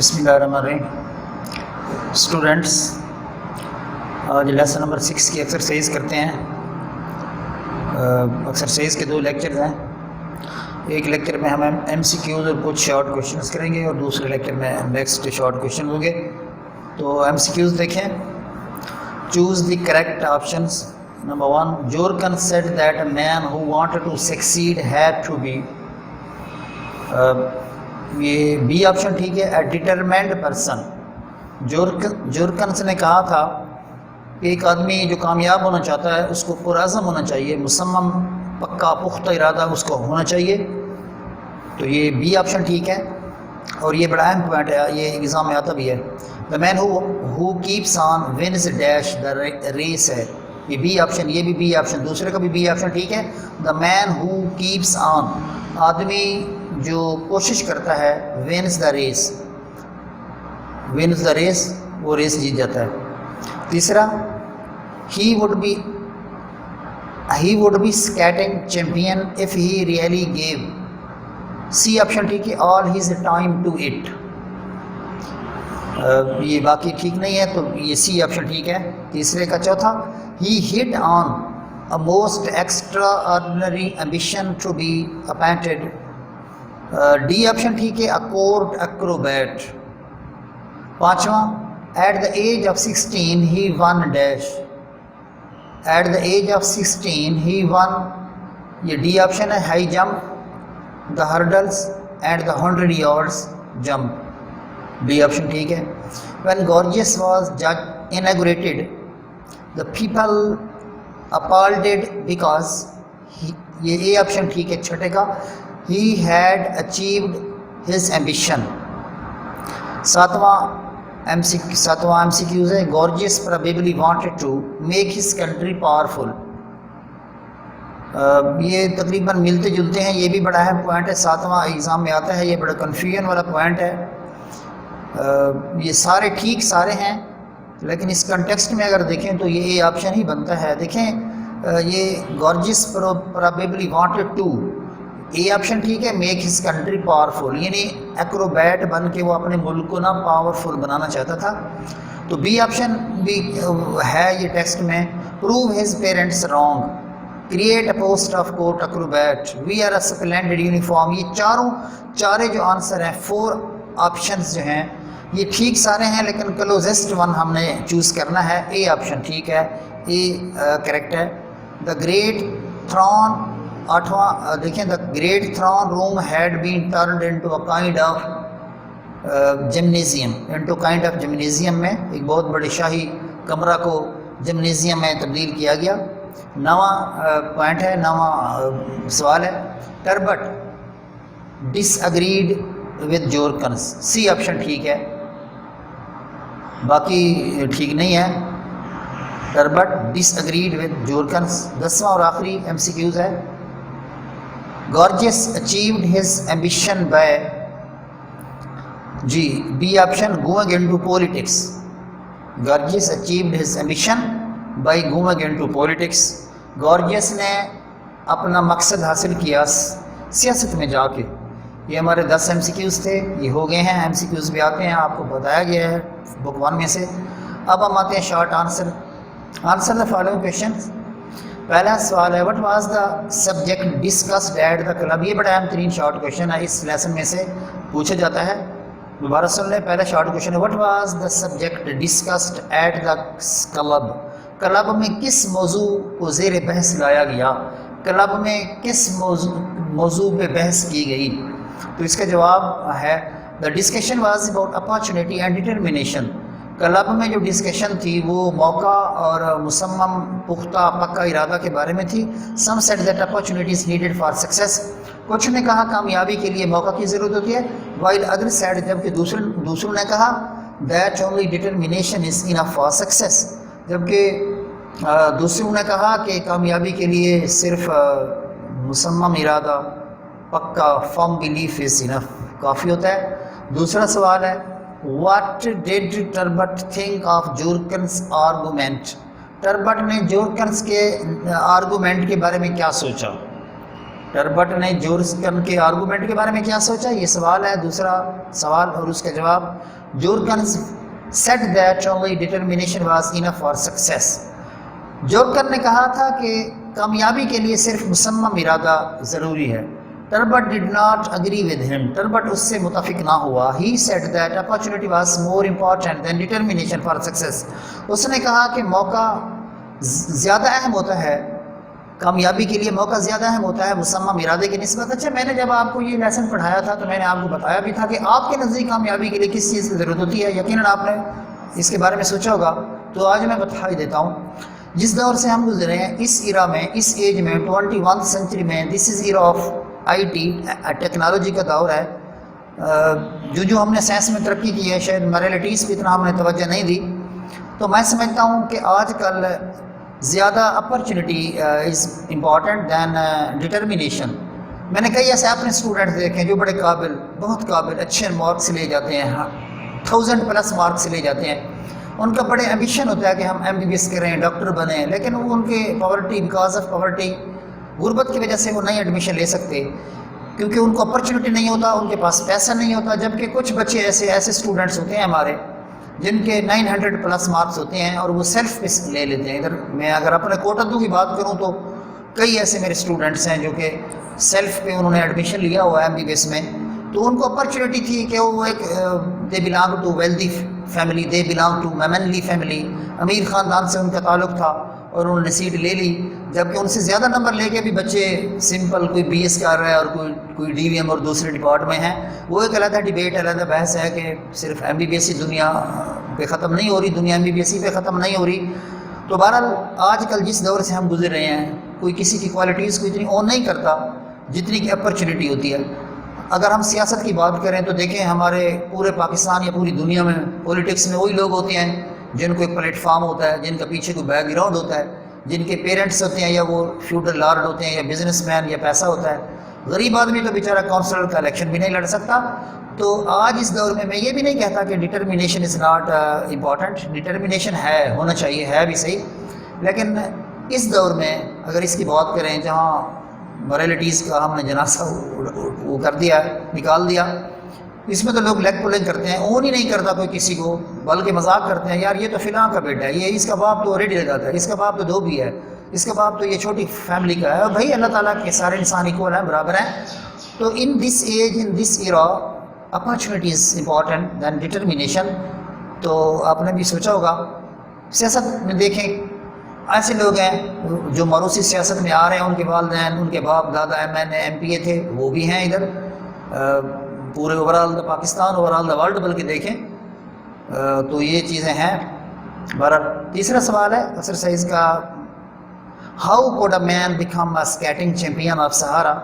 بسم اللہ الرحمن الرحیم۔ اسٹوڈنٹس، آج لیسن نمبر 6 کی ایکسرسائز کرتے ہیں۔ ایکسرسائز کے 2 لیکچرز ہیں۔ ایک لیکچر میں ہم ایم سی کیوز اور کچھ شارٹ کویشچنس کریں گے، اور دوسرے لیکچر میں نیکسٹ شارٹ کویشچن ہوں گے۔ تو ایم سی کیوز دیکھیں۔ Choose the correct options. Number 1، Jorkins said that a man who wanted to succeed had to be, یہ بی آپشن ٹھیک ہے، اے ڈٹرمنڈ پرسن۔ جورکنس نے کہا تھا کہ ایک آدمی جو کامیاب ہونا چاہتا ہے اس کو پرعزم ہونا چاہیے، مصمم، پکا پختہ ارادہ اس کو ہونا چاہیے۔ تو یہ بی آپشن ٹھیک ہے، اور یہ بڑا اہم پوائنٹ ہے، یہ ایگزام میں آتا بھی ہے۔ The man who keeps on wins dash the race ہے، یہ بی آپشن، یہ بھی بی آپشن، دوسرے کا بھی بی آپشن ٹھیک ہے۔ دا مین ہو کیپس آن، آدمی جو کوشش کرتا ہے، wins the race, wins the race, وہ ریس جیت جاتا ہے۔ تیسرا، he would be skating champion of he really gave, C option ٹھیک ہے، all his time to it, یہ باقی ٹھیک نہیں ہے، تو یہ سی آپشن ٹھیک ہے تیسرے کا۔ چوتھا، he hit on a most extraordinary ambition to be appointed, D option ٹھیک ہے، اے کورٹ ایکروبیٹ۔ پانچواں، at the age of 16 he won dash, at the age of 16 he won, یہ ڈی آپشن ہے، high jump, the hurdles and the 100 yards jump, D option ٹھیک ہے۔ When Gorgias was inaugurated the people applauded because یہ a option ٹھیک ہے چھٹے کا، he had achieved his ambition۔ ساتواں ایم سی کیوز ہے، گارجیس probably wanted to make his country powerful، یہ تقریباً ملتے جلتے ہیں، یہ بھی بڑا اہم پوائنٹ ہے، ساتواں ایگزام میں آتا ہے، یہ بڑا کنفیوژن والا پوائنٹ ہے۔ یہ سارے ٹھیک سارے ہیں، لیکن اس کنٹیکسٹ میں اگر دیکھیں تو یہ اے آپشن ہی بنتا ہے۔ دیکھیں یہ گارجیس probably wanted to، a option ٹھیک ہے، میک ہز کنٹری پاورفل، یعنی ایکروبیٹ بن کے وہ اپنے ملک کو نا پاورفل بنانا چاہتا تھا۔ تو بی آپشن بھی ہے یہ ٹیکسٹ میں، prove his parents wrong, create a post of court acrobat, wear a splendid uniform, یہ چارے جو آنسر ہیں، 4 آپشنز جو ہیں یہ ٹھیک سارے ہیں، لیکن کلوزسٹ ون ہم نے چوز کرنا ہے، اے آپشن ٹھیک ہے، اے کریکٹ ہے۔ دا گریٹ تھرون، 8واں دیکھیں، the great throne room had been turned into a kind of gymnasium, into kind of gymnasium میں ایک بہت بڑے شاہی کمرہ کو جمنیزیم میں تبدیل کیا گیا۔ 9واں پوائنٹ ہے، 9واں سوال ہے، ٹربٹ ڈس اگریڈ ود جورکنس، سی آپشن ٹھیک ہے، باقی ٹھیک نہیں ہے، ٹربٹ ڈس اگریڈ ود جورکنس۔ 10واں اور آخری ایم سی کیوز ہے، Gorgias achieved his ambition by, G B option, going into politics, Gorgias achieved his ambition by going into politics, Gorgias نے اپنا مقصد حاصل کیا سیاست میں جا کے۔ یہ ہمارے 10 ایم سی کیوز تھے، یہ ہو گئے ہیں، ایم سی کیوز بھی آتے ہیں، آپ کو بتایا گیا ہے بک 1 میں سے۔ اب ہم آتے ہیں short answer the following question. پہلا سوال ہے، what was the subject discussed at the club, یہ بڑا اہم ترین شارٹ کویشچن ہے، اس لیسن میں سے پوچھا جاتا ہے، دوبارہ سن لیں۔ پہلا شارٹ کویشچن ہے، what was the subject discussed at the club, club میں کس موضوع کو زیر بحث لایا گیا، کلب میں کس موضوع پہ بحث کی گئی؟ تو اس کا جواب ہے، the discussion was about opportunity and determination, club میں جو ڈسکشن تھی وہ موقع اور مصمم پختہ پکا ارادہ کے بارے میں تھی۔ Some said that opportunity is needed for success, کچھ نے کہا کامیابی کے لیے موقع کی ضرورت ہوتی ہے، وائل ادر سیڈ، جبکہ دوسروں نے کہا that only determination is enough for success, جبکہ دوسروں نے کہا کہ کامیابی کے لیے صرف مصمم ارادہ، پکا فرم بلیف از انف کافی ہوتا ہے۔ دوسرا سوال ہے، what did Turbot think of Jorkins argument, Turbot نے جورکنس کے آرگومنٹ کے بارے میں کیا سوچا؟ ٹربٹ نے جورکن کے آرگومنٹ کے بارے میں کیا سوچا؟ یہ سوال ہے، دوسرا سوال اور اس کا جواب. جورکن said that only determination was enough for success. جورکن نے کہا تھا کہ کامیابی کے لیے صرف مصمم ارادہ ضروری ہے. ٹربٹ did not agree with him. ٹربٹ اس سے متفق نہ ہوا. He said that opportunity was more important than determination for success. اس نے کہا کہ موقع زیادہ اہم ہوتا ہے، کامیابی کے لیے موقع زیادہ اہم ہوتا ہے مصمم ارادے کی نسبت. اچھا، میں نے جب آپ کو یہ لیسن پڑھایا تھا تو میں نے آپ کو بتایا بھی تھا کہ آپ کے نزدیک کامیابی کے لیے کس چیز کی ضرورت ہوتی ہے. یقیناً آپ نے اس کے بارے میں سوچا ہوگا، تو آج میں بتا ہی دیتا ہوں. جس دور سے ہم گزرے ہیں، اس ایرا میں، اس ایج میں، 21 سینچری میں، دس از ایرا آف IT، ٹیکنالوجی کا دور ہے. جو ہم نے سائنس میں ترقی کی ہے، شاید ماریلٹیز پہ اتنا ہم نے توجہ نہیں دی. تو میں سمجھتا ہوں کہ آج کل زیادہ opportunity is important than determination. میں نے کئی ایسے اپنے اسٹوڈنٹ دیکھے جو بڑے قابل، بہت قابل، اچھے مارکس لے جاتے ہیں، 1000+ مارکس لے جاتے ہیں. ان کا بڑے ایمبیشن ہوتا ہے کہ ہم MBBS کریں، ڈاکٹر بنیں، لیکن وہ ان کے پاورٹی، بیکاز آف پاورٹی، غربت کی وجہ سے وہ نہیں ایڈمیشن لے سکتے، کیونکہ ان کو اپرچونٹی نہیں ہوتا، ان کے پاس پیسہ نہیں ہوتا. جبکہ کچھ بچے ایسے اسٹوڈنٹس ہوتے ہیں ہمارے جن کے 900+ مارکس ہوتے ہیں اور وہ سیلف پہ لے لیتے ہیں. ادھر میں اگر اپنے کوٹدو کی بات کروں تو کئی ایسے میرے اسٹوڈنٹس ہیں جو کہ سیلف پہ انہوں نے ایڈمیشن لیا ہوا ہے MBBS میں. تو ان کو اپرچونٹی تھی کہ وہ ایک they belong to wealthy family, they belong to میمنلی فیملی، امیر خاندان سے ان کا تعلق تھا اور انہوں نے سیٹ لے لی. جبکہ ان سے زیادہ نمبر لے کے بھی بچے سمپل کوئی BS کر رہا ہے اور کوئی DVM اور دوسرے ڈپارٹ میں ہیں. وہ ایک علیحدہ ڈیبیٹ، علیحدہ بحث ہے کہ صرف MBBS ہی دنیا پہ ختم نہیں ہو رہی، دنیا MBBS ہی پہ ختم نہیں ہو رہی. تو بہرحال آج کل جس دور سے ہم گزر رہے ہیں، کوئی کسی کی کوالٹیز کو اتنی اون نہیں کرتا جتنی کہ اپرچونٹی ہوتی ہے. اگر ہم سیاست کی بات کریں تو دیکھیں ہمارے پورے پاکستان یا پوری دنیا میں پولیٹکس میں وہی لوگ ہوتے ہیں جن کو ایک پلیٹ فارم ہوتا ہے، جن کا پیچھے کوئی بیک گراؤنڈ ہوتا ہے، جن کے پیرنٹس ہوتے ہیں یا وہ فیوڈل لارڈ ہوتے ہیں یا بزنس مین یا پیسہ ہوتا ہے. غریب آدمی تو بیچارہ کونسلر کا الیکشن بھی نہیں لڑ سکتا. تو آج اس دور میں یہ بھی نہیں کہتا کہ determination is not important. Determination ہے، ہونا چاہیے، ہے بھی صحیح. لیکن اس دور میں اگر اس کی بات کریں جہاں مورالٹیز کا ہم نے جنازہ وہ کر دیا، نکال دیا، اس میں تو لوگ لیگ پولنگ کرتے ہیں، اون ہی نہیں کرتا کوئی کسی کو، بلکہ مذاق کرتے ہیں، یار یہ تو فلاں کا بیٹا ہے، یہ اس کا باپ تو ریڈی لگاتا ہے، اس کا باپ تو دھوبی ہے، اس کا باپ تو یہ چھوٹی فیملی کا ہے. اور بھائی اللہ تعالیٰ کے سارے انسان ایکول ہیں، برابر ہیں. تو in this age, in this era, opportunity is important than determination. تو آپ نے بھی سوچا ہوگا سیاست میں دیکھیں ایسے لوگ ہیں جو موروثی سیاست میں آ رہے ہیں، ان کے والدین، ان کے باپ دادا MNA MPA تھے، وہ بھی ہیں ادھر. پورے overall the Pakistan, overall the world بلکہ دیکھیں تو یہ چیزیں ہیں. بہرحال تیسرا سوال ہے ایکسرسائز کا، how could a man become a skating champion of Sahara.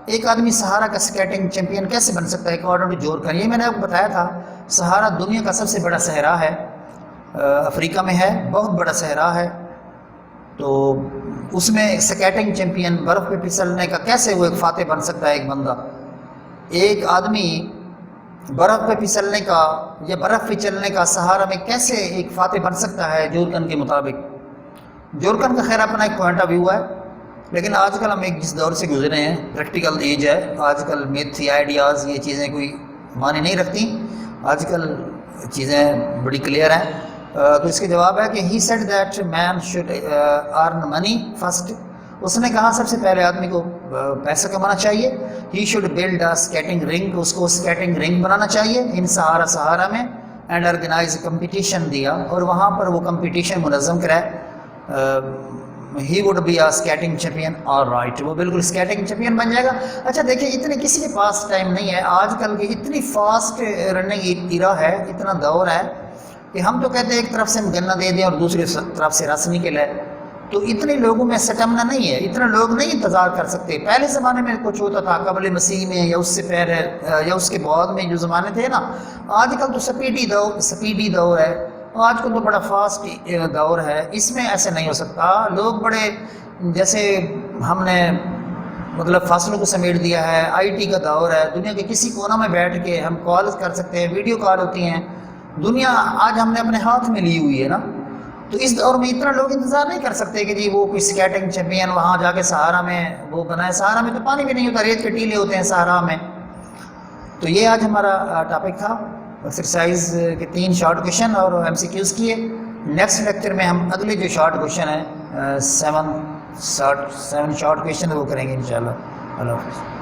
ایک آدمی سہارا کا اسکیٹنگ چیمپئن کیسے بن سکتا ہے اکارڈنگ ٹو جورکن. یہ میں نے آپ کو بتایا تھا، سہارا دنیا کا سب سے بڑا صحرا ہے، افریقہ میں ہے، بہت بڑا صحرا ہے. تو اس میں اسکیٹنگ چیمپئن، برف پہ پھسلنے کا، کیسے وہ ایک فاتح بن سکتا ہے؟ ایک بندہ، ایک آدمی برف پہ پھسلنے کا یا برف پہ چلنے کا سہارا میں کیسے ایک فاتح بن سکتا ہے جورکن کے مطابق؟ جورکن کا خیر اپنا ایک پوائنٹ آف ویو ہے، لیکن آج کل ہم ایک جس دور سے گزرے ہیں، پریکٹیکل ایج ہے، آج کل میتھی آئیڈیاز یہ چیزیں کوئی معنی نہیں رکھتی، آج کل چیزیں بڑی کلیئر ہیں. تو اس کے جواب ہے کہ he said that man should earn money first. اس نے کہا سب سے پہلے آدمی کو پیسہ کمانا چاہیے. He should build a skating رنگ، اس کو اسکیٹنگ رنگ بنانا چاہیے ان سہارا میں، اینڈ آرگنائز کمپٹیشن دیا اور وہاں پر وہ کمپٹیشن منظم کرائے. He would be a skating champion. All right, وہ بالکل اسکیٹنگ چیمپئن بن جائے گا. اچھا دیکھیں، اتنے کسی کے پاس ٹائم نہیں ہے آج کل کی، اتنی فاسٹ رننگ ایرا ہے، اتنا دور ہے کہ ہم تو کہتے ہیں ایک طرف سے ہم گنا دے دیں اور دوسری طرف سے رس نکلے. تو اتنے لوگوں میں سٹمنا نہیں ہے، اتنے لوگ نہیں انتظار کر سکتے. پہلے زمانے میں کچھ ہوتا تھا، قبل مسیح میں یا اس سے پہلے یا اس کے بعد میں جو زمانے تھے نا. آج کل تو سپیڈی دور ہے، آج کل تو بڑا فاسٹ دور ہے. اس میں ایسے نہیں ہو سکتا. لوگ بڑے، جیسے ہم نے مطلب فاصلوں کو سمیٹ دیا ہے، IT کا دور ہے، دنیا کے کسی کونا میں بیٹھ کے ہم کال کر سکتے ہیں، ویڈیو کال ہوتی ہیں. دنیا آج ہم نے اپنے ہاتھ میں لی ہوئی ہے نا. تو اس دور میں اتنا لوگ انتظار نہیں کر سکتے کہ جی وہ کوئی اسکیٹنگ چیمپئن وہاں جا کے سہارا میں وہ بنائے. سہارا میں تو پانی بھی نہیں ہوتا, ریت کے ٹیلے ہوتے ہیں سہارا میں. تو یہ آج ہمارا ٹاپک تھا, ایکسرسائز کے 3 شارٹ کویشچن اور MCQs کیے. نیکسٹ لیکچر میں ہم اگلے جو شارٹ کویشچن ہیں 7 شارٹ کویشچن وہ کریں گے انشاءاللہ. اللہ حافظ.